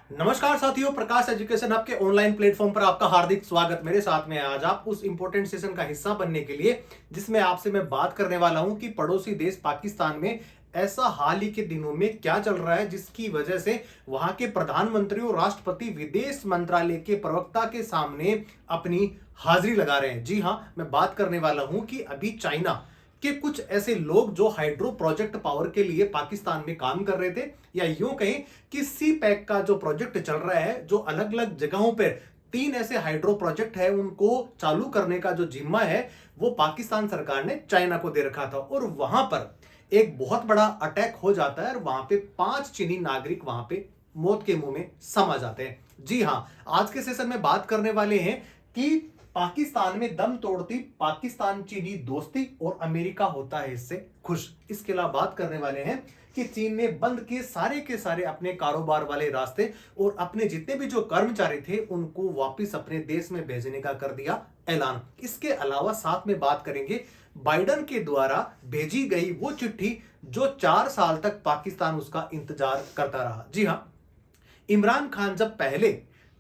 नमस्कार साथियों, प्रकाश education hub के ऑनलाइन प्लेटफॉर्म पर आपका हार्दिक स्वागत। मेरे साथ में आज आप उस इंपॉर्टेंट सेशन का हिस्सा बनने के लिए जिसमें आपसे मैं बात करने वाला हूं कि पड़ोसी देश पाकिस्तान में ऐसा हाल ही के दिनों में क्या चल रहा है जिसकी वजह से वहां के प्रधानमंत्री और राष्ट्रपति विदेश मंत्रालय के प्रवक्ता के सामने अपनी हाजिरी लगा रहे हैं। जी हां, मैं बात करने वाला हूं कि अभी चाइना कि कुछ ऐसे लोग जो हाइड्रो प्रोजेक्ट पावर के लिए पाकिस्तान में काम कर रहे थे, या यूं कहें कि सी पैक का जो प्रोजेक्ट चल रहा है, जो अलग अलग जगहों पर तीन ऐसे हाइड्रो प्रोजेक्ट है, उनको चालू करने का जो जिम्मा है वो पाकिस्तान सरकार ने चाइना को दे रखा था। और वहां पर एक बहुत बड़ा अटैक हो जाता है और वहां पे 5 चीनी नागरिक वहां पे मौत के मुंह में समा जाते हैं। जी हां, आज के सेशन में बात करने वाले हैं कि पाकिस्तान में दम तोड़ती पाकिस्तान चीनी दोस्ती और अमेरिका होता है इससे खुश। इसके अलावा बात करने वाले हैं कि चीन ने बंद किए सारे के सारे अपने कारोबार वाले रास्ते और अपने जितने भी जो कर्मचारी थे उनको वापस अपने देश में भेजने का कर दिया ऐलान। इसके अलावा साथ में बात करेंगे बाइडन के द्वारा भेजी गई वो चिट्ठी जो 4 साल तक पाकिस्तान उसका इंतजार करता रहा। जी हां, इमरान खान जब पहले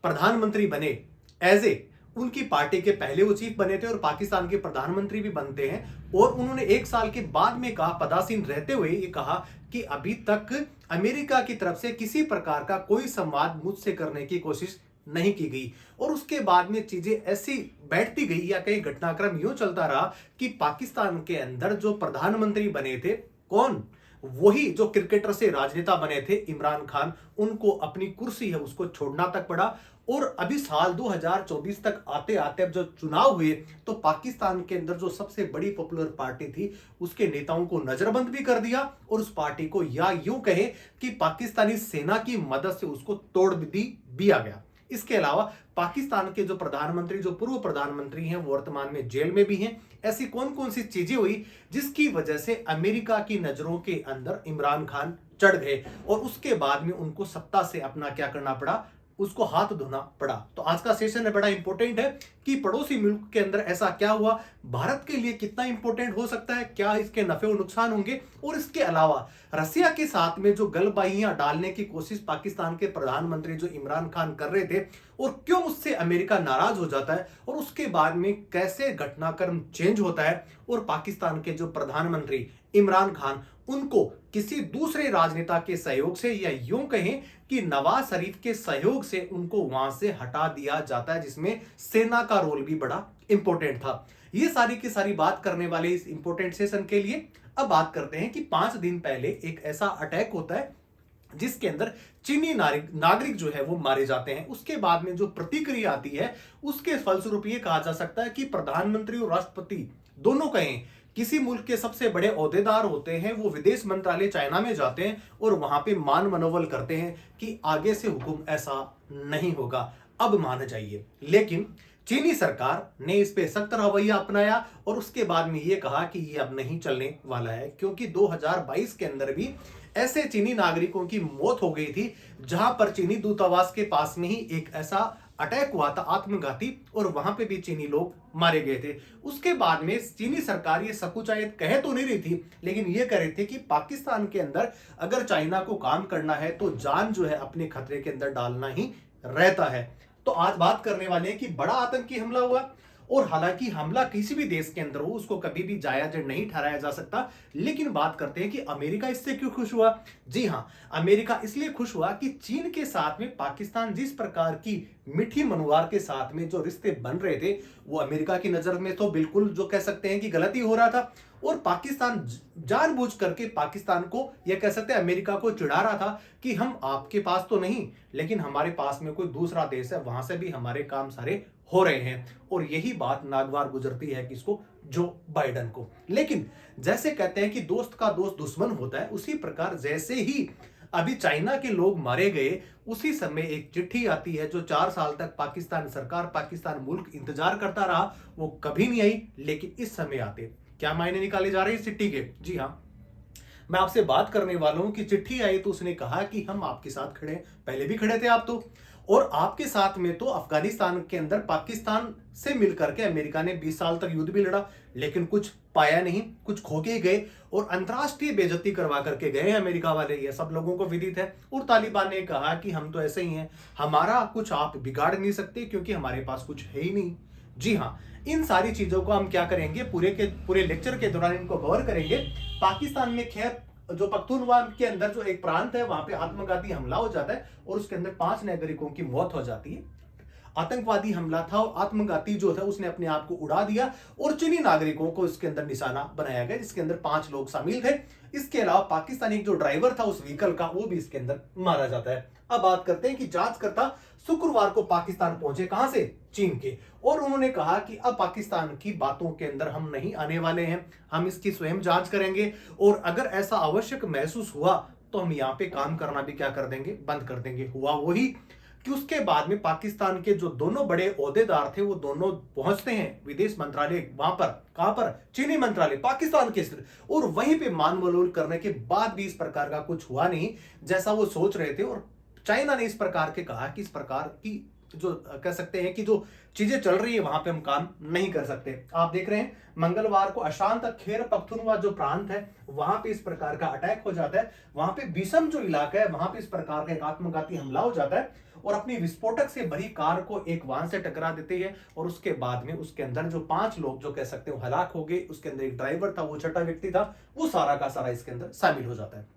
प्रधानमंत्री बने, एज ए उनकी पार्टी के पहले वो चीफ बने थे और पाकिस्तान के प्रधानमंत्री भी बनते हैं, और उन्होंने 1 साल के बाद में कहा, पदासीन रहते हुए ये कहा कि अभी तक अमेरिका की तरफ से किसी प्रकार का कोई संवाद मुझसे करने की कोशिश नहीं की गई। और उसके बाद में चीजें ऐसी बैठती गई, या कई घटनाक्रम यूं चलता रहा कि पाकिस्तान के अंदर जो प्रधानमंत्री बने थे, कौन? वही जो क्रिकेटर से राजनेता बने थे इमरान खान, उनको अपनी कुर्सी है उसको छोड़ना तक पड़ा। और अभी साल 2024 तक आते आते अब जो चुनाव हुए तो पाकिस्तान के अंदर जो सबसे बड़ी पॉपुलर पार्टी थी उसके नेताओं को नजरबंद भी कर दिया, और उस पार्टी को, या यूं कहे कि पाकिस्तानी सेना की मदद से उसको तोड़ भी दिया गया। इसके अलावा पाकिस्तान के जो प्रधानमंत्री, जो पूर्व प्रधानमंत्री हैं, वो वर्तमान में जेल में भी हैं। ऐसी कौन कौन सी चीजें हुई जिसकी वजह से अमेरिका की नजरों के अंदर इमरान खान चढ़ गए और उसके बाद में उनको सत्ता से अपना क्या करना पड़ा, उसको हाथ धोना पड़ा। तो आज का सेशन है बड़ा इंपॉर्टेंट है कि पड़ोसी मुल्क के अंदर ऐसा क्या हुआ, भारत के लिए कितना इंपॉर्टेंट हो सकता है, क्या इसके नफे और नुकसान होंगे, और इसके अलावा रसिया के साथ में जो गलबाहियां डालने की कोशिश पाकिस्तान के प्रधानमंत्री जो इमरान खान कर रहे थे, और क्यों उससे अमेरिका नाराज हो जाता है, और उसके बाद में कैसे घटनाक्रम चेंज होता है, और पाकिस्तान के जो प्रधानमंत्री इमरान खान उनको किसी दूसरे राजनेता के सहयोग से, या यूं कहें कि नवाज शरीफ के सहयोग से उनको वहां से हटा दिया जाता है, जिसमें सेना का रोल भी बड़ा इंपॉर्टेंट था। ये सारी की सारी बात करने वाले इस इंपॉर्टेंट सेशन के लिए अब बात करते हैं कि 5 दिन पहले एक ऐसा अटैक होता है जिसके अंदर चीनी नागरिक जो है वो मारे जाते हैं। उसके बाद में जो प्रतिक्रिया आती है उसके फलस्वरूप ये कहा जा सकता है कि प्रधानमंत्री और राष्ट्रपति दोनों कहें, किसी मुल्क के सबसे बड़े ओहदेदार होते हैं, वो विदेश मंत्रालय चाइना में जाते हैं और वहां पे मान मनोबल करते हैं कि आगे से हुक्म ऐसा नहीं होगा, अब मान जाइए। लेकिन चीनी सरकार ने इस पे सख्त रवैया अपनाया और उसके बाद में ये कहा कि ये अब नहीं चलने वाला है, क्योंकि 2022 के अंदर भी ऐसे चीनी नागरिकों की मौत हो गई थी जहां पर चीनी दूतावास के पास में ही एक ऐसा अटैक हुआ था आत्मघाती, और वहां पे भी चीनी लोग मारे गए थे। उसके बाद में चीनी सरकार ये सकुचायत कह तो नहीं रही थी, लेकिन ये कह रही थी कि पाकिस्तान के अंदर अगर चाइना को काम करना है तो जान जो है अपने खतरे के अंदर डालना ही रहता है। तो आज बात करने वाले हैं कि बड़ा आतंकी हमला हुआ, और हालांकि हमला किसी भी देश के अंदर हो उसको कभी भी जायज नहीं ठहराया जा सकता, लेकिन बात करते हैं कि अमेरिका इससे क्यों खुश हुआ। जी हां, अमेरिका इसलिए खुश हुआ कि चीन के साथ में पाकिस्तान जिस प्रकार की मीठी मनुवार के साथ में जो रिश्ते बन रहे थे, वो अमेरिका की नजर में तो बिल्कुल जो कह सकते हैं कि गलती हो रहा था, और पाकिस्तान जानबूझ करके पाकिस्तान को, यह कह सकते हैं अमेरिका को चिढ़ा रहा था कि हम आपके पास तो नहीं, लेकिन हमारे पास में कोई दूसरा देश है, वहां से भी हमारे काम सारे हो रहे हैं। और यही बात नागवार गुजरती है किसको, जो बाइडन को। लेकिन जैसे कहते हैं कि दोस्त का दोस्त दुश्मन होता है, उसी प्रकार जैसे ही अभी चाइना के लोग मारे गए, उसी समय एक चिट्ठी आती है जो 4 साल तक पाकिस्तान सरकार, पाकिस्तान मुल्क इंतजार करता रहा, वो कभी नहीं आई, लेकिन इस समय आते क्या मायने निकाले जा रहे हैं इस चिट्ठी के। जी हाँ, मैं आपसे बात करने वाला हूं कि चिट्ठी आई तो उसने कहा कि हम आपके साथ खड़े हैं। पहले भी खड़े थे आप तो। और आपके साथ में तो अफगानिस्तान के अंदर पाकिस्तान से मिलकर के अमेरिका ने 20 साल तक युद्ध भी लड़ा, लेकिन कुछ पाया नहीं, कुछ खो के गए और अंतरराष्ट्रीय बेइज्जती करवा करके गए अमेरिका वाले। ये सब लोगों को विदित है। और तालिबान ने कहा कि हम तो ऐसे ही हैं, हमारा कुछ आप बिगाड़ नहीं सकते क्योंकि हमारे पास कुछ है ही नहीं। जी हाँ, इन सारी चीजों को हम क्या करेंगे, पूरे लेक्चर के दौरान इनको कवर करेंगे। पाकिस्तान में खैर जो पख्तूनख्वा के अंदर जो एक प्रांत है, वहां पे आत्मघाती हमला हो जाता है और उसके अंदर 5 नागरिकों की मौत हो जाती है। आतंकवादी हमला था और आत्मघाती जो था उसने अपने आप को उड़ा दिया और चीनी नागरिकों को इसके अंदर निशाना बनाया गया, जिसके अंदर 5 लोग शामिल थे। इसके अलावा पाकिस्तानी जो ड्राइवर था उस व्हीकल का, वो भी इसके अंदर मारा जाता है। अब बात करते हैं कि जांचकर्ता शुक्रवार को पाकिस्तान पहुंचे, कहां से? चीन के। और उन्होंने कहा कि अब पाकिस्तान की बातों के अंदर हम नहीं आने वाले हैं, हम इसकी स्वयं जांच करेंगे और अगर ऐसा आवश्यक महसूस हुआ तो हम यहां पे काम करना भी क्या कर देंगे, बंद कर देंगे। हुआ वही कि उसके बाद में पाकिस्तान के जो दोनों बड़े ओहदेदार थे वो दोनों पहुंचते हैं विदेश मंत्रालय, वहां पर, कहां पर? चीनी मंत्रालय पाकिस्तान के स्थित। और वहीं पे मान मलूल करने के बाद भी इस प्रकार का कुछ हुआ नहीं जैसा वो सोच रहे थे। और चाइना ने इस प्रकार के कहा कि इस प्रकार की जो कह सकते हैं कि जो चीजें चल रही है वहां पे हम काम नहीं कर सकते। आप देख रहे हैं मंगलवार को अशांत खैर पख्तूनख्वा जो प्रांत है वहां पे इस प्रकार का अटैक हो जाता है। वहां पे बीसम जो इलाका है वहां पे इस प्रकार का एक आत्मघाती हमला हो जाता है और अपनी विस्फोटक से भरी कार को एक वाहन से टकरा देते हैं। और उसके बाद में उसके अंदर जो 5 लोग जो कह सकते हो हलाक हो गए, उसके अंदर एक ड्राइवर था, वो छठा व्यक्ति था, वो सारा का सारा इसके अंदर शामिल हो जाता है।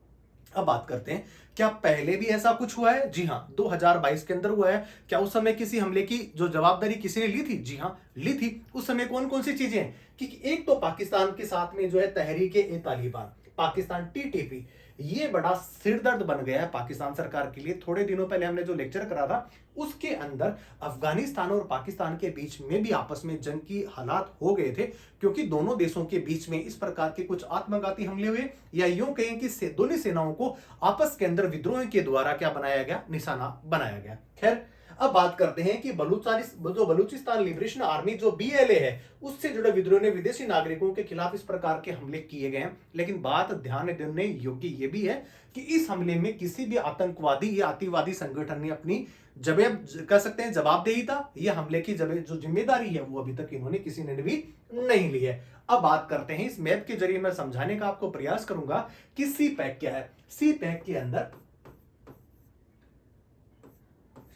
अब बात करते हैं, क्या पहले भी ऐसा कुछ हुआ है? जी हाँ, 2022 के अंदर हुआ है। क्या उस समय किसी हमले की जो जवाबदारी किसी ने ली थी? जी हाँ, ली थी। उस समय कौन कौन सी चीजें हैं कि एक तो पाकिस्तान के साथ में जो है तहरीक-ए-तालिबान, पाकिस्तान टीटीपी, ये बड़ा सिरदर्द बन गया है पाकिस्तान सरकार के लिए। थोड़े दिनों पहले हमने जो लेक्चर करा था उसके अंदर अफगानिस्तान और पाकिस्तान के बीच में भी आपस में जंग की हालात हो गए थे, क्योंकि दोनों देशों के बीच में इस प्रकार के कुछ आत्मघाती हमले हुए, या यूं कहें कि दोनों सेनाओं को आपस के अंदर विद्रोह के द्वारा क्या बनाया गया, निशाना बनाया गया। खैर, अब बात करते हैं कि बलूचिस्तान लिबरेशन आर्मी जो बीएलए है, उससे जुड़े विद्रोह ने विदेशी नागरिकों के खिलाफ इस प्रकार के हमले किए गए हैं। लेकिन बात ध्यान देने योग्य ये भी है कि इस हमले में किसी भी आतंकवादी या अतिवादी संगठन ने अपनी कह सकते हैं जवाबदेही था, यह हमले की जो जिम्मेदारी है वो अभी तक इन्होंने किसी ने भी नहीं ली है। अब बात करते हैं, इस मैप के जरिए मैं समझाने का आपको प्रयास करूंगा कि सी पैक क्या है। सी पैक के अंदर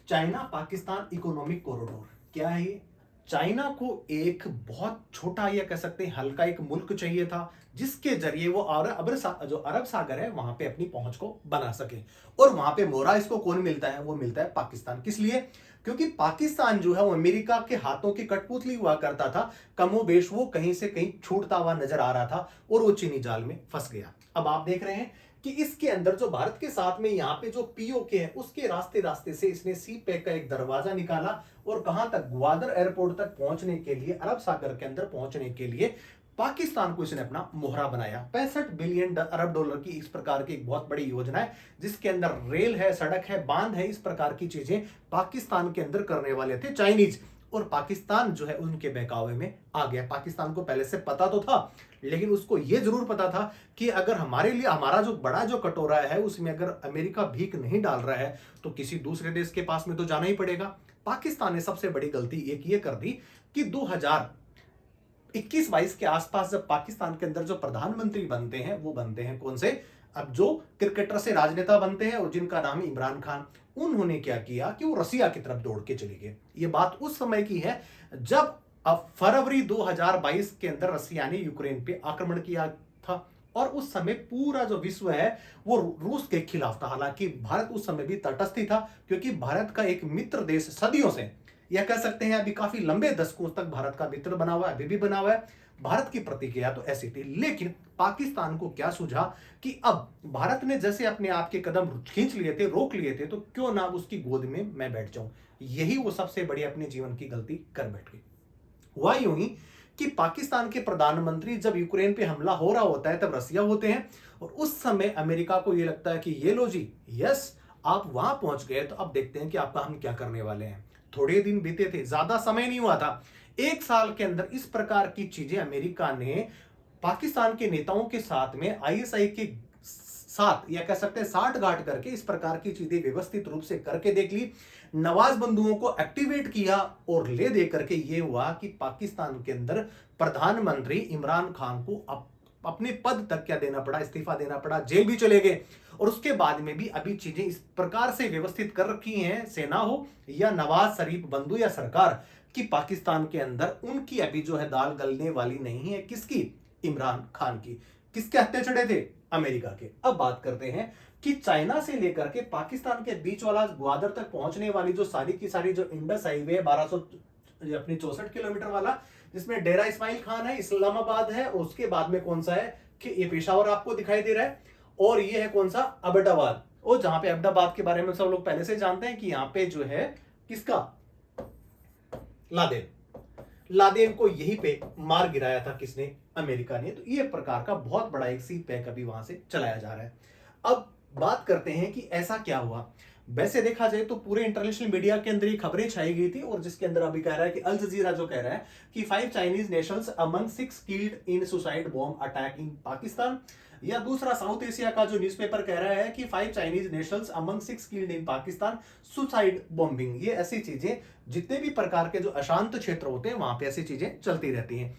चाइना पाकिस्तान इकोनॉमिक कॉरिडोर क्या है? ये चाइना को एक बहुत छोटा या कह सकते हैं हल्का एक मुल्क चाहिए था जिसके जरिए वो जो अरब सागर है वहां पे अपनी पहुंच को बना सके। और वहां पे मोहरा इसको कौन मिलता है? वो मिलता है पाकिस्तान। किस लिए? क्योंकि पाकिस्तान जो है वो अमेरिका के हाथों की कठपुतली हुआ करता था, कमोबेश वो कहीं से कहीं छूटता हुआ नजर आ रहा था और वो चीनी जाल में फंस गया। अब आप देख रहे हैं कि इसके अंदर जो भारत के साथ में यहाँ पे जो पीओके है उसके रास्ते रास्ते से इसने सी पैक का एक दरवाजा निकाला और कहां तक? ग्वादर एयरपोर्ट तक पहुंचने के लिए, अरब सागर के अंदर पहुंचने के लिए पाकिस्तान को इसने अपना मोहरा बनाया। 65 बिलियन अरब डॉलर की इस प्रकार की एक बहुत बड़ी योजना है जिसके अंदर रेल है, सड़क है, बांध है, इस प्रकार की चीजें पाकिस्तान के अंदर करने वाले थे चाइनीज। और पाकिस्तान जो है उनके बहकावे में आ गया। पाकिस्तान को पहले से पता तो था, लेकिन उसको यह जरूर पता था कि अगर हमारे लिए हमारा जो बड़ा जो कटोरा है उसमें अगर अमेरिका भीख नहीं डाल रहा है तो किसी दूसरे देश के पास में तो जाना ही पड़ेगा। पाकिस्तान ने सबसे बड़ी गलती एक ये कर दी कि 2021-22 के आसपास जब पाकिस्तान के अंदर जो प्रधानमंत्री बनते हैं वो बनते हैं कौन से? अब जो क्रिकेटर से राजनेता बनते हैं और जिनका नाम है इमरान खान, उन्होंने क्या किया कि वो रसिया की तरफ दौड़ के चले गए। ये बात उस समय की है जब अब फरवरी 2022 के अंदर रसिया ने यूक्रेन पे आक्रमण किया था और उस समय पूरा जो विश्व है वो रूस के खिलाफ था। हालांकि भारत उस समय भी तटस्थ ही था, क्योंकि भारत का एक मित्र देश सदियों से, यह कह सकते हैं अभी काफी लंबे दशकों तक भारत का मित्र बना हुआ है, अभी भी बना हुआ है। भारत की प्रतिक्रिया तो ऐसी थी, लेकिन पाकिस्तान को क्या सूझा कि अब भारत ने जैसे अपने आप के कदम खींच लिए थे, रोक लिए थे, तो क्यों ना उसकी गोद में मैं बैठ जाऊं। यही वो सबसे बड़ी अपने जीवन की गलती कर बैठ गई। हुआ यूं ही कि पाकिस्तान के प्रधानमंत्री जब यूक्रेन पे हमला हो रहा होता है तब रसिया होते हैं और उस समय अमेरिका को यह लगता है कि ये लो जी, यस आप वहां पहुंच गए तो अब देखते हैं कि आपका हम क्या करने वाले हैं। थोड़े दिन बीते थे, ज्यादा समय नहीं हुआ था, 1 साल के अंदर इस प्रकार की चीजें अमेरिका ने पाकिस्तान के नेताओं के साथ में आईएसआई के साथ या कह सकते हैं साठ गांठ करके इस प्रकार की चीजें व्यवस्थित रूप से करके देख ली, नवाज बंधुओं को एक्टिवेट किया और ले दे करके ये हुआ कि पाकिस्तान के अंदर प्रधानमंत्री इमरान खान को अपने पद तक क्या देना पड़ा, इस्तीफा देना पड़ा, जेल भी चले गए। और उसके बाद में भी अभी चीजें इस प्रकार से व्यवस्थित कर रखी हैं, सेना हो या नवाज शरीफ बंधु या सरकार, कि पाकिस्तान के अंदर उनकी अभी जो है दाल गलने वाली नहीं है। किसकी? इमरान खान की। किसके हत्थे चढ़े थे? अमेरिका के। अब बात करते हैं कि चाइना से लेकर के पाकिस्तान के बीच वाला ग्वादर तक पहुंचने वाली जो सारी की सारी जो इंडस हाईवे 1200 अपनी 64 किलोमीटर वाला, जिसमें डेरा इस्माइल खान है, इस्लामाबाद है, और उसके बाद में कौन सा है कि ये पेशावर आपको दिखाई दे रहा है, और ये है कौन सा? अहमदाबाद। और जहां पे अहमदाबाद के बारे में सब लोग पहले से जानते हैं कि यहाँ पे जो है किसका? लादेन को यहीं पे मार गिराया था। किसने? अमेरिका ने। तो ये प्रकार का बहुत बड़ा एक सी पैक अभी वहां से चलाया जा रहा है। अब बात करते हैं कि ऐसा क्या हुआ। वैसे देखा जाए तो पूरे इंटरनेशनल मीडिया के अंदर ये खबरें छाई गई थी, और जिसके अंदर अभी कह रहा है कि अल जजीरा जो कह रहा है कि 5 Chinese nationals among 6 killed in suicide bomb attack in Pakistan, या दूसरा साउथ एशिया का जो न्यूज़पेपर कह रहा है कि 5 Chinese nationals among 6 killed in Pakistan suicide bombing. ये ऐसी चीजें, जितने भी प्रकार के जो अशांत क्षेत्र होते हैं वहां पे ऐसी चीजें चलती रहती हैं।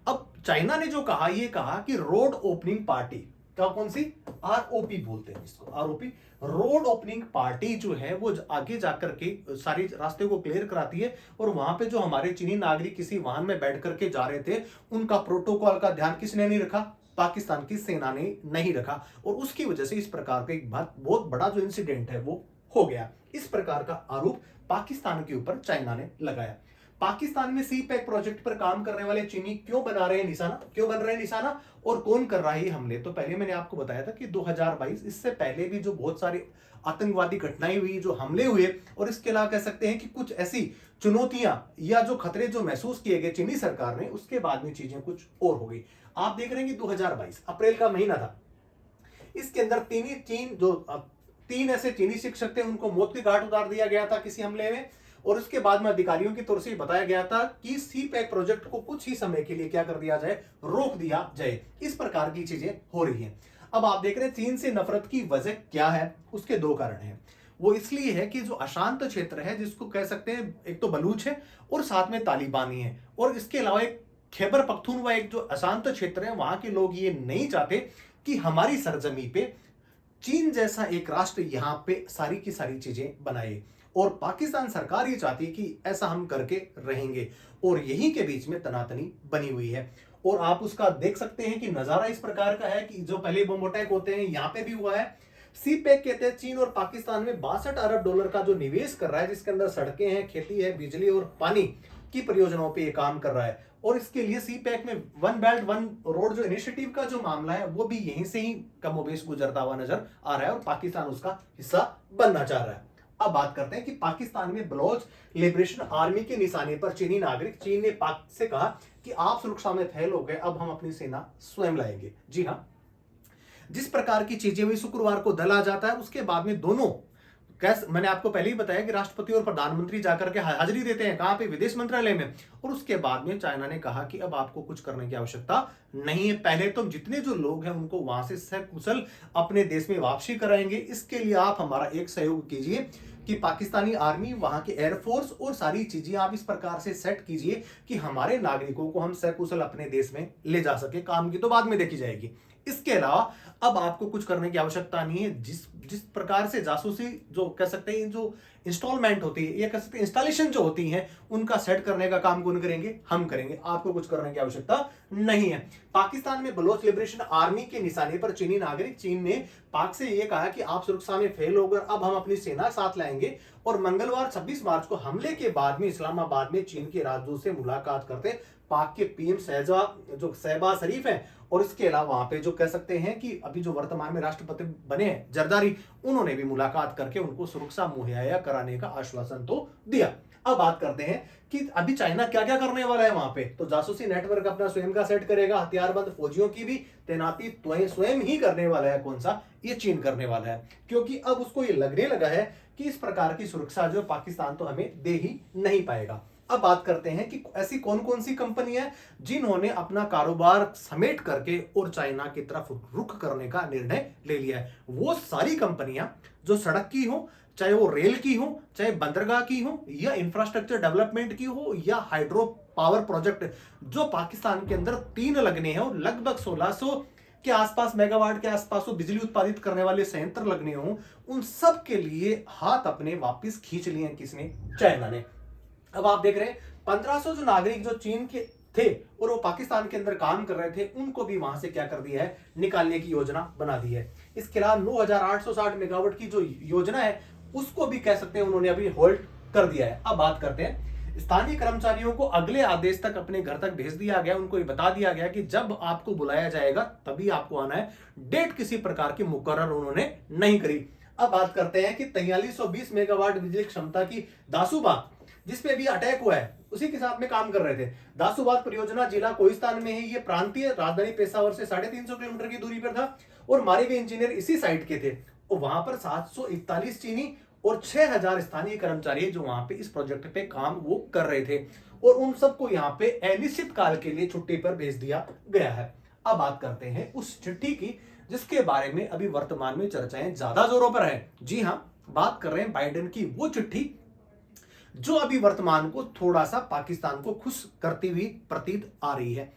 अब चाइना ने जो कहा, ये कहा कि रोड ओपनिंग पार्टी, क्या कौन सी? आरओपी बोलते हैं इसको, आरओपी, रोड ओपनिंग पार्टी जो है वो आगे जाकर के सारी रास्ते को क्लियर कराती है, और वहां पे जो हमारे चीनी नागरिक किसी वाहन में बैठ करके जा रहे थे, उनका प्रोटोकॉल का ध्यान किसने नहीं रखा? पाकिस्तान की सेना ने नहीं रखा, और उसकी वजह से इस प्रकार का एक बहुत बड़ा जो इंसिडेंट है वो हो गया। इस प्रकार का आरोप पाकिस्तान के ऊपर चाइना ने लगाया। पाकिस्तान में सी पैक प्रोजेक्ट पर काम करने वाले चीनी क्यों बना रहे हैं निशाना, क्यों बन रहे हैं निशाना, और कौन कर रहा है ये हमले? तो पहले मैंने आपको बताया था कि 2022, इससे पहले भी जो बहुत सारी आतंकवादी घटनाएं हुई, जो हमले हुए, और इसके अलावा कह सकते हैं कि कुछ ऐसी चुनौतियां या जो खतरे जो महसूस किए गए चीनी सरकार ने, उसके बाद में चीजें कुछ और हो गई। आप देख रहे हैं कि 2022 अप्रैल का महीना था, इसके अंदर तीन ऐसे चीनी शिक्षक थे, उनको मौत के घाट उतार दिया गया था किसी हमले में, और उसके बाद में अधिकारियों की तरफ से बताया गया था कि सी पैक प्रोजेक्ट को कुछ ही समय के लिए क्या कर दिया जाए? रोक दिया जाए। इस प्रकार की चीजें हो रही हैं। अब आप देख रहे हैं चीन से नफरत की वजह क्या है? उसके दो कारण हैं। वो इसलिए है कि जो अशांत क्षेत्र है, जिसको कह सकते हैं, एक तो बलूच है और साथ में तालिबानी है, और इसके अलावा एक खैबर पख्तूनख्वा एक जो अशांत क्षेत्र है, वहां के लोग ये नहीं चाहते कि हमारी सरजमी पे चीन जैसा एक राष्ट्र यहां पे सारी की सारी चीजें बनाए, और पाकिस्तान सरकार ये चाहती है कि ऐसा हम करके रहेंगे, और यही के बीच में तनातनी बनी हुई है। और आप उसका देख सकते हैं कि नजारा इस प्रकार का है कि जो पहले बम अटैक होते हैं यहां पे भी हुआ है। सी पैक कहते हैं चीन और पाकिस्तान में 62 अरब डॉलर का जो निवेश कर रहा है, जिसके अंदर सड़कें हैं, खेती है, बिजली और पानी की परियोजनाओं पे ये काम कर रहा है। और इसके लिए सी पैक में वन बेल्ट वन रोड जो इनिशिएटिव का जो मामला है, वो भी यहीं से ही कमोबेश गुजरता हुआ नजर आ रहा है, और पाकिस्तान उसका हिस्सा बनना चाह रहा है। अब बात करते हैं कि पाकिस्तान में बलोच लिबरेशन आर्मी के निशाने पर चीनी नागरिक, चीन ने पाक से कहा कि आप सुरक्षा में फेल हो गए, अब हम अपनी सेना स्वयं लाएंगे। जी हां, जिस प्रकार की चीजें हुई, शुक्रवार को दल आ जाता है, उसके बाद में दोनों मैंने आपको पहले ही बताया कि राष्ट्रपति और प्रधानमंत्री जाकर के हाजिरी देते हैं, कहां पे? विदेश मंत्रालय में। और उसके बाद में चाइना ने कहा कि अब आपको कुछ करने की आवश्यकता नहीं है, पहले तो जितने जो लोग हैं उनको वहां से सकुशल अपने देश में वापसी कराएंगे, इसके लिए आप हमारा एक सहयोग कीजिए कि पाकिस्तानी आर्मी, वहां के एयरफोर्स और सारी चीजें आप इस प्रकार से सेट कीजिए कि हमारे नागरिकों को हम सकुशल अपने देश में ले जा सके। काम की तो बाद में देखी जाएगी। इसके अलावा अब आपको कुछ करने की आवश्यकता नहीं है। जिस प्रकार से जासूसी जो कह सकते हैं, जो इंस्टॉलमेंट होती है या कह सकते हैं इंस्टॉलेशन जो होती है, उनका सेट करने का काम कौन करेंगे? हम करेंगे। आपको कुछ करने की आवश्यकता नहीं है। पाकिस्तान में बलोच लिबरेशन आर्मी के निशाने पर चीनी नागरिक, चीन ने पाक से यह कहा कि आप सुरक्षा में फेल हो गए, अब हम अपनी सेना साथ लाएंगे। और मंगलवार 26 मार्च को हमले के बाद में इस्लामाबाद में चीन के राजदूत से मुलाकात करते पाक के पीएम शहबाज शरीफ हैं, और इसके अलावा वहां पे जो कह सकते हैं कि अभी जो वर्तमान में राष्ट्रपति बने हैं जरदारी, उन्होंने भी मुलाकात करके उनको सुरक्षा मुहैया कराने का आश्वासन तो दिया। अब बात करते हैं कि अभी चाइना क्या क्या करने वाला है वहां पे। तो जासूसी नेटवर्क अपना स्वयं का सेट करेगा, हथियारबंद फौजियों की भी तैनाती स्वयं ही करने वाला है। कौन सा? ये चीन करने वाला है, क्योंकि अब उसको ये लगने लगा है कि इस प्रकार की सुरक्षा जो पाकिस्तान तो हमें दे ही नहीं पाएगा। अब बात करते हैं कि ऐसी कौन कौन सी कंपनियां हैं जिन्होंने अपना कारोबार समेट करके और चाइना की तरफ रुख करने का निर्णय ले लिया है। वो सारी कंपनियां जो सड़क की हो, चाहे वो रेल की हो, चाहे बंदरगाह की हो, या इंफ्रास्ट्रक्चर डेवलपमेंट की हो, या हाइड्रो पावर प्रोजेक्ट जो पाकिस्तान के अंदर 3 लगने हैं और लगभग 1600 के आसपास मेगावाट के आसपास वो बिजली उत्पादित करने वाले संयंत्र लगने हों, उन सब के लिए हाथ अपने वापस खींच लिए हैं किसने? चाइना ने। अब आप देख रहे हैं 1500 जो नागरिक जो चीन के थे और वो पाकिस्तान के अंदर काम कर रहे थे, उनको भी वहां से क्या कर दिया है? निकालने की योजना बना दी है। इसके अलावा 9860 मेगावाट की जो योजना है उसको भी कह सकते हैं उन्होंने अभी होल्ड कर दिया है। अब बात करते हैं स्थानीय कर्मचारियों को अगले आदेश तक अपने घर तक भेज दिया गया। उनको ये बता दिया गया कि जब आपको बुलाया जाएगा तभी आपको आना है। डेट किसी प्रकार की मुकर्रर उन्होंने नहीं करी। अब बात करते हैं कि 4320 मेगावाट बिजली क्षमता की दासूबाग जिसपे भी अटैक हुआ है उसी के साथ में काम कर रहे थे। दासूबाग परियोजना जिला कोहिस्तान में है। ये प्रांतीय राजधानी पेशावर से 350 किलोमीटर की दूरी पर था और मारे गए इंजीनियर इसी साइट के थे। और वहां पर 741 चीनी और 6000 स्थानीय कर्मचारी जो वहां पे इस प्रोजेक्ट पे काम वो कर रहे थे और उन सबको यहाँ पे अनिश्चित काल के लिए छुट्टी पर भेज दिया गया है। अब बात करते हैं उस चिट्ठी की जिसके बारे में अभी वर्तमान में चर्चाएं ज्यादा जोरों पर है। जी हां, बात कर रहे हैं बाइडेन की वो चिट्ठी जो अभी वर्तमान को थोड़ा सा पाकिस्तान को खुश करती हुई प्रतीत आ रही है।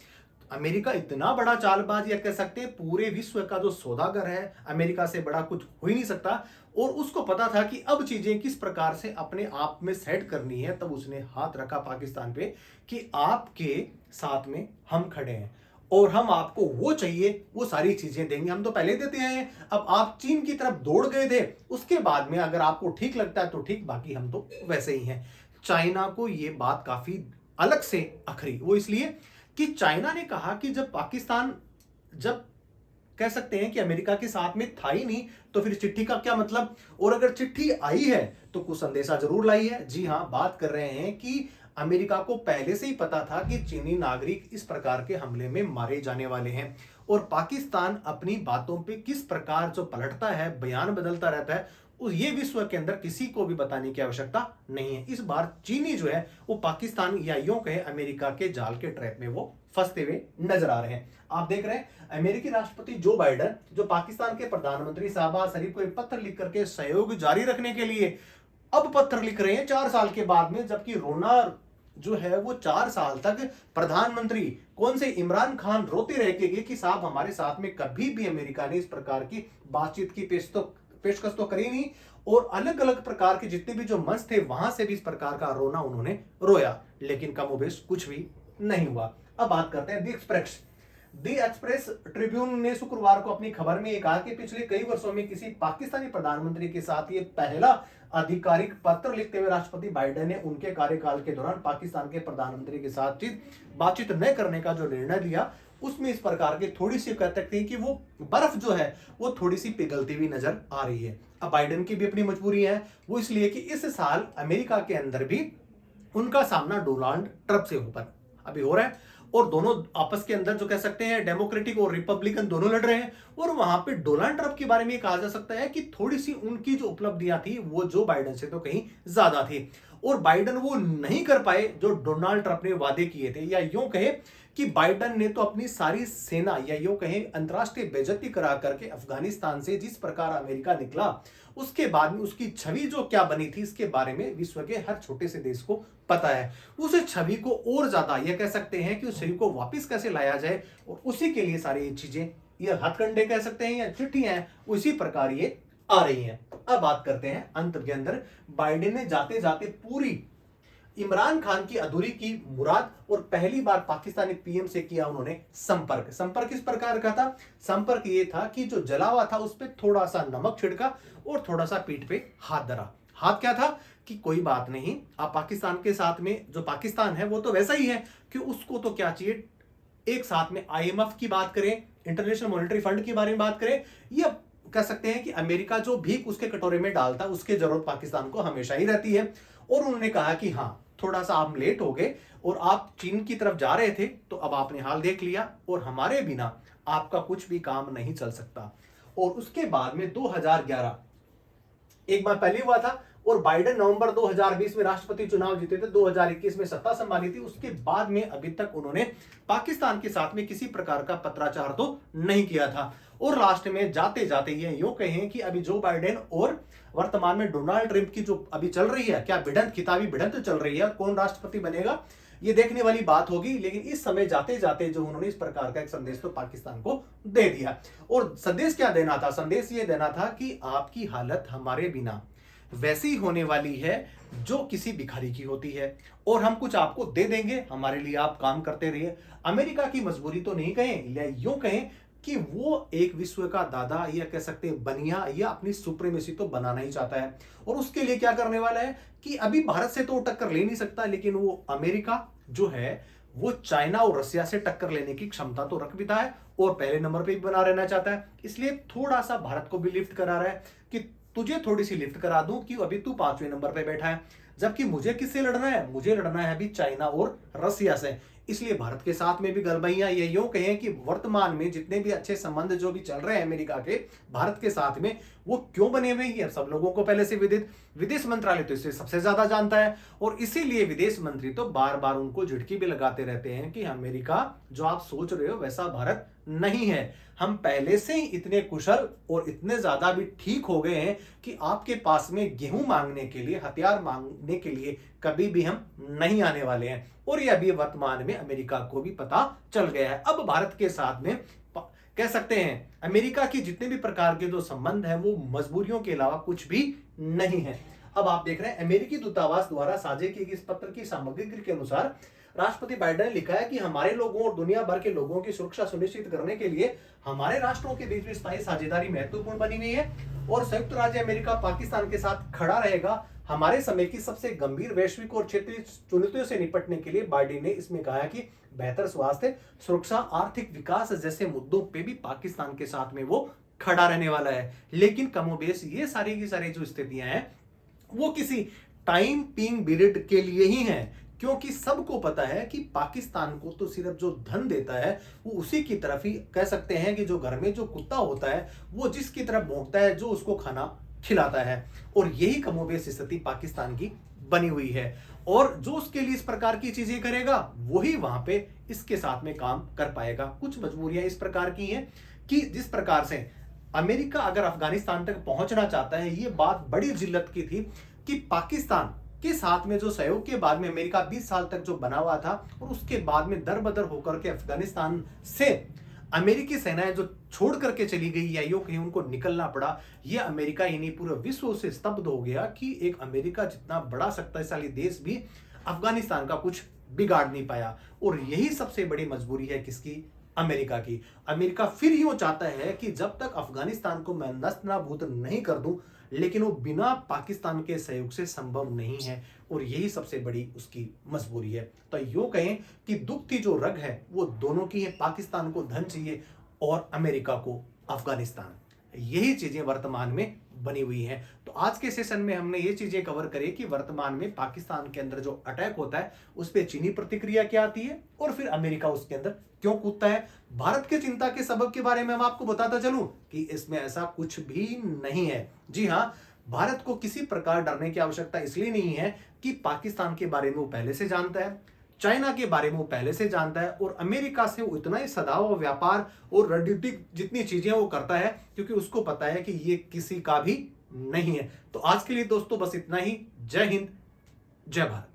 अमेरिका इतना बड़ा चालबाज या कह सकते हैं पूरे विश्व का जो सौदागर है, अमेरिका से बड़ा कुछ हो ही नहीं सकता और उसको पता था कि अब चीजें किस प्रकार से अपने आप में सेट करनी है। तब उसने हाथ रखा पाकिस्तान पे कि आपके साथ में हम खड़े हैं और हम आपको वो चाहिए वो सारी चीजें देंगे। हम तो पहले देते हैं, अब आप चीन की तरफ दौड़ गए थे, उसके बाद में अगर आपको ठीक लगता है तो ठीक, बाकी हम तो वैसे ही हैं। चाइना को ये बात काफी अलग से अखरी, वो इसलिए कि चाइना ने कहा कि जब पाकिस्तान जब कह सकते हैं कि अमेरिका के साथ में था ही नहीं तो फिर चिट्ठी का क्या मतलब, और अगर चिट्ठी आई है तो कुछ संदेशा जरूर लाई है। जी हां, बात कर रहे हैं कि अमेरिका को पहले से ही पता था कि चीनी नागरिक इस प्रकार के हमले में मारे जाने वाले हैं और पाकिस्तान अपनी बातों पे किस प्रकार जो पलटता है, बयान बदलता रहता है, ये विश्व के अंदर किसी को भी बताने की आवश्यकता नहीं है। इस बार चीनी जो है वो पाकिस्तान या यूं कहे अमेरिका के जाल के ट्रैप में वो फंसते हुए नजर आ रहे हैं। आप देख रहे हैं अमेरिकी राष्ट्रपति जो बाइडेन जो पाकिस्तान के प्रधानमंत्री शाहबाज शरीफ को एक पत्र लिख करके सहयोग जारी रखने के लिए अब पत्र लिख रहे हैं 4 साल के बाद में, जबकि रोना जो है वो 4 साल तक प्रधानमंत्री कौन से इमरान खान रोते रह गए कि साहब हमारे साथ में कभी भी अमेरिका ने इस प्रकार की बातचीत की पेशकश तो करी नहीं, और अलग अलग प्रकार के जितने भी जो मंच थे वहां से भी इस प्रकार का रोना उन्होंने रोया, लेकिन कमोबेश कुछ भी नहीं हुआ। अब बात करते हैं दी एक्सप्रेस ट्रिब्यून ने शुक्रवार को अपनी खबर में कहा कि पिछले कई वर्षों में किसी पाकिस्तानी प्रधानमंत्री के साथ ये पहला आधिकारिक पत्र लिखते हुए राष्ट्रपति बाइडेन ने उनके कार्यकाल के दौरान पाकिस्तान के प्रधानमंत्री के साथ बातचीत न करने का जो निर्णय लिया उसमें इस प्रकार की थोड़ी सी कह सकते हैं कि वो बर्फ जो है वो थोड़ी सी पिघलती हुई नजर आ रही है। अब बाइडेन की भी अपनी मजबूरी है, वो इसलिए कि इस साल अमेरिका के अंदर भी उनका सामना डोनाल्ड ट्रंप से ऊपर अभी हो रहा है और दोनों आपस के अंदर जो कह सकते हैं डेमोक्रेटिक और रिपब्लिकन दोनों लड़ रहे हैं, और वहां पे डोनाल्ड ट्रंप के बारे में कहा जा सकता है कि थोड़ी सी उनकी जो उपलब्धियां थी वो जो बाइडेन से तो कहीं ज्यादा थी और बाइडेन वो नहीं कर पाए जो डोनाल्ड ट्रंप ने वादे किए थे, या यूं कहे कि बाइडेन ने तो अपनी सारी सेना या यूं कहे अंतरराष्ट्रीय बेइज्जती करा करके अफगानिस्तान से जिस प्रकार अमेरिका निकला उसके बाद में उसकी छवि जो क्या बनी थी इसके बारे में विश्व के हर छोटे से देश को पता है। उस छवि को और ज्यादा यह कह सकते हैं कि उस छवि को वापस कैसे लाया जाए और उसी के लिए सारी चीजें ये हथकंडे कह सकते हैं या चिट्ठियां हैं उसी प्रकार ये आ रही हैं। अब बात करते हैं अंत के अंदर बाइडेन ने जाते जाते पूरी इमरान खान की अधूरी की मुराद और पहली बार पाकिस्तानी पीएम से किया उन्होंने संपर्क किस प्रकार का था? संपर्क ये था कि जो जला हुआ था उस पर थोड़ा सा नमक छिड़का और थोड़ा सा पीठ पे हाथ धरा। हाथ क्या था कि कोई बात नहीं, आप पाकिस्तान के साथ में जो पाकिस्तान है वो तो वैसा ही है कि उसको तो क्या चाहिए, एक साथ में आईएमएफ की बात करें, इंटरनेशनल मॉनेटरी फंड के बारे में बात करें, या कह सकते हैं कि अमेरिका जो भीख उसके कटोरे में डालता है उसकी जरूरत पाकिस्तान को हमेशा ही रहती है। और उन्होंने कहा कि हाँ थोड़ा सा आप लेट हो गए और आप चीन की तरफ जा रहे थे तो अब आपने हाल देख लिया और हमारे बिना आपका कुछ भी काम नहीं चल सकता। और उसके बाद में 2011 एक बार पहले हुआ था और बाइडेन नवंबर 2020 में राष्ट्रपति चुनाव जीते थे, 2021 में सत्ता संभाली थी। उसके बाद में अभी तक उन्होंने पाकिस्तान के साथ में किसी प्रकार का पत्राचार तो नहीं किया था। और लास्ट में जाते जाते ये यूं कहें कि अभी जो बाइडेन और वर्तमान में डोनाल्ड ट्रंप की जो अभी चल रही है, क्या भिड़ंत, किताबी भिड़ंत चल रही है, कौन राष्ट्रपति बनेगा ये देखने वाली बात होगी। लेकिन इस समय जाते जाते जो उन्होंने इस प्रकार का एक संदेश तो पाकिस्तान को दे दिया। और संदेश क्या देना था? संदेश ये देना था कि आपकी हालत हमारे बिना वैसी होने वाली है जो किसी भिखारी की होती है, और हम कुछ आपको दे देंगे, हमारे लिए आप काम करते रहिए। अमेरिका की मजबूरी तो नहीं कहें, या यूं कहें कि वो एक विश्व का दादा या कह सकते हैं बनिया, या अपनी सुप्रीमेसी तो बनाना ही चाहता है। और उसके लिए क्या करने वाला है कि अभी भारत से तो टक्कर ले नहीं सकता, लेकिन वो अमेरिका जो है वो चाइना और रसिया से टक्कर लेने की क्षमता तो रख बिता है, और पहले नंबर पे भी बना रहना चाहता है। इसलिए थोड़ा सा भारत को भी लिफ्ट करा रहा है कि तुझे थोड़ी सी लिफ्ट करा दूं कि अभी तू 5वें नंबर पे बैठा है, जबकि मुझे किससे लड़ना है? मुझे लड़ना है अभी चाइना और रसिया से। इसलिए भारत के साथ में भी गलबैयां, ये यूं कहें कि वर्तमान में जितने भी अच्छे संबंध जो भी चल रहे हैं अमेरिका के भारत के साथ में, वो क्यों बने हुए हैं सब लोगों को पहले से विदित। विदेश मंत्रालय तो इसे सबसे ज्यादा जानता है, और इसीलिए विदेश मंत्री तो बार बार उनको झिड़की भी लगाते रहते हैं कि अमेरिका जो आप सोच रहे हो वैसा भारत नहीं है। हम पहले से ही इतने कुशल और इतने ज्यादा भी ठीक हो गए हैं कि आपके पास में गेहूं मांगने के लिए, हथियार मांगने के लिए कभी भी हम नहीं आने वाले हैं। और यह अभी वर्तमान में अमेरिका को भी पता चल गया है। अब भारत के साथ में कह सकते हैं अमेरिका की जितने भी प्रकार के जो संबंध है वो मजबूरियों के अलावा कुछ भी नहीं है। अब आप देख रहे हैं अमेरिकी दूतावास द्वारा साझे की गई इस पत्र की सामग्री के अनुसार राष्ट्रपति बाइडेन ने लिखा है कि हमारे लोगों और दुनिया भर के लोगों की सुरक्षा सुनिश्चित करने के लिए हमारे राष्ट्रों के बीच में स्थायी साझेदारी महत्वपूर्ण बनी हुई है, और संयुक्त राज्य अमेरिका पाकिस्तान के साथ खड़ा रहेगा। हमारे समय की सबसे गंभीर वैश्विक और क्षेत्रीय चुनौतियों से निपटने के लिए बाइडेन ने इसमें कहा कि बेहतर स्वास्थ्य, सुरक्षा, आर्थिक विकास जैसे मुद्दों पे भी पाकिस्तान के साथ में वो खड़ा रहने वाला है। लेकिन कमोबेश ये सारी की सारी जो स्थितियां हैं वो किसी टाइम पीइंग पीरियड के लिए ही हैं, क्योंकि सबको पता है कि पाकिस्तान को तो सिर्फ जो धन देता है वो उसी की तरफ ही, कह सकते हैं कि जो घर में जो कुत्ता होता है वो जिसकी तरफ भौंकता है जो उसको खाना खिलाता है। और यही कमोबेश स्थिति पाकिस्तान की बनी हुई है, और जो उसके लिए इस प्रकार की चीजें करेगा वही वहां पे इसके साथ में काम कर पाएगा। कुछ मजबूरियां इस प्रकार की हैं कि जिस प्रकार से अमेरिका अगर अफगानिस्तान तक पहुंचना चाहता है, ये बात बड़ी जिल्लत की थी कि पाकिस्तान के साथ में जो सहयोग के बाद में अमेरिका 20 साल तक जो बना हुआ था, और उसके बाद में दर बदर होकर के अफगानिस्तान से अमेरिकी सेनाएं जो छोड़ करके चली गई, या यूं कहीं उनको निकलना पड़ा, ये अमेरिका ही नहीं पूरा विश्व से स्तब्ध हो गया कि एक अमेरिका जितना बड़ा शक्तिशाली देश भी अफगानिस्तान का कुछ बिगाड़ नहीं पाया। और यही सबसे बड़ी मजबूरी है किसकी? अमेरिका की। अमेरिका फिर यूं चाहता है कि जब तक अफगानिस्तान को मैं नष्ट नाबूद नहीं कर दूं, लेकिन वो बिना पाकिस्तान के सहयोग से संभव नहीं है, और यही सबसे बड़ी उसकी मजबूरी है। तो यूं कहें कि दुखती जो रग है वो दोनों की है, पाकिस्तान को धन चाहिए और अमेरिका को अफगानिस्तान। यही चीजें वर्तमान में बनी हुई हैं। तो आज के सेशन में हमने ये चीजें कवर करी कि वर्तमान में पाकिस्तान के अंदर जो अटैक होता है उस पर चीनी प्रतिक्रिया क्या आती है, और फिर अमेरिका उसके अंदर क्यों कूदता है। भारत के चिंता के सबब के बारे में मैं आपको बताता चलूं कि इसमें ऐसा कुछ भी नहीं है। जी हाँ, भारत को किसी प्रकार डरने की आवश्यकता इसलिए नहीं है कि पाकिस्तान के बारे में वो पहले से जानता है, चाइना के बारे में वो पहले से जानता है, और अमेरिका से वो इतना ही सदाव व्यापार और रणनीतिक जितनी चीजें वो करता है, क्योंकि उसको पता है कि ये किसी का भी नहीं है। तो आज के लिए दोस्तों बस इतना ही। जय हिंद, जय भारत।